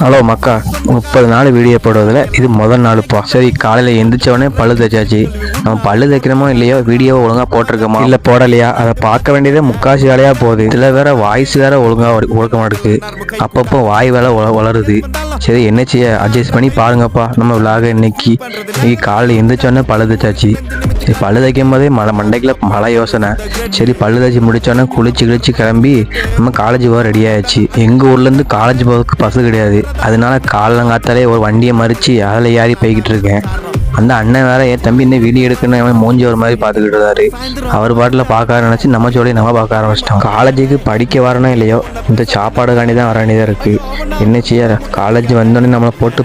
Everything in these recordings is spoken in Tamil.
ஹலோ மக்கா, 30 நாள் வீடியோ போடுவதில் இது முதல் நாளுப்பா. சரி, காலையில் எந்திரிச்சவொடனே பல்லு தைச்சாச்சு. நம்ம பல்லு தைக்கிறோமோ இல்லையோ, வீடியோவை ஒழுங்காக போட்டிருக்கோமா இல்லை போடலையா, அதை பார்க்க வேண்டியதே முக்காசி வேலையாக போகுது. இதில் வேற வாய்ஸ் வேற ஒழுங்காக ஒழுக்க மாட்டுக்கு, அப்பப்போ வாய் வேலை வளருது. சரி, என்ன செய்ய, அட்ஜஸ்ட் பண்ணி பாருங்கப்பா நம்ம விலாக. இன்னைக்கு காலையில் எந்திரிச்சோடனே பல்லு தைச்சாச்சு. சரி, பல்லு தைக்கும் போதே மண்டைக்குள்ள மழை யோசனை. சரி, பல்லு தைச்சி முடிச்சோடனே குளிச்சு கிளம்பி நம்ம காலேஜ் போக ரெடி ஆயிடுச்சு. எங்கள் ஊர்லேருந்து காலேஜ் போகிறதுக்கு பஸ்ஸு கிடையாது. அதனால காலங்காத்தாலே ஒரு வண்டியை மறித்து அதில் ஏறி போய்கிட்டு இருக்கேன். அந்த அண்ணன் வேற என் தம்பி இன்னும் வீடியோ எடுக்கணும் அவன் மூஞ்சி ஒரு மாதிரி பார்த்துக்கிட்டு இருந்தாரு. அவர் பாட்டில் பார்க்க நினச்சி நம்ம ஜோடி நம்ம பார்க்க ஆரம்பிச்சிட்டோம். காலேஜுக்கு படிக்க வரணும் இல்லையோ, இந்த சாப்பாடுக்காண்டி தான் வர வேண்டியதாக இருக்குது. என்ன செய்ய, காலேஜ் வந்தோடனே நம்மளை போட்டு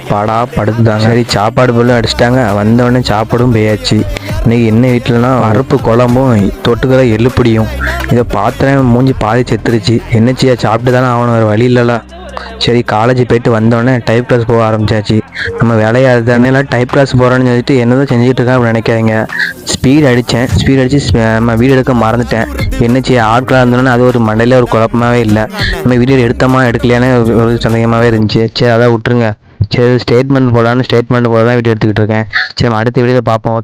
படுத்துட்டாங்க. சரி, சாப்பாடு பொருளும் அடிச்சிட்டாங்க. வந்தோடனே சாப்பாடும் போயாச்சு. இன்னைக்கு என்ன வீட்டிலனா பருப்பு குழம்பும் தொட்டுக்கதை எள்ளுப்பிடியும். இதை பார்த்தேன் மூஞ்சி பாதி செத்துருச்சு. என்ன செய்ய, சாப்பிட்டு தானே ஆகணும், வேறு வழி இல்லைல்ல. சரி, காலேஜ் போயிட்டு வந்தோடனே டைப் கிளாஸ் போக ஆரம்பிச்சாச்சு. நம்ம வேலையாக இருந்தாலும் டைப் கிளாஸ் போகிறோன்னு சொல்லிட்டு என்னதான் செஞ்சுக்கிட்டு இருக்கேன் அப்படின்னு நினைக்காதீங்க. ஸ்பீட் அடித்து நம்ம வீடியோ எடுக்க மறந்துட்டேன். என்ன செய்ய, ஆட்களாக இருந்தோன்னே அது ஒரு மண்டையில் ஒரு குழப்பமாகவே இல்லை. நம்ம வீடியோ எடுத்தோமா எடுக்கலையானே ஒரு சந்தேகமாகவே இருந்துச்சு. சரி, அதான் விட்டுருங்க. சரி, ஸ்டேட்மெண்ட் போட தான் வீடியோ எடுத்துக்கிட்டு இருக்கேன். சரி, அடுத்த வீடியோவில் பார்ப்போம்.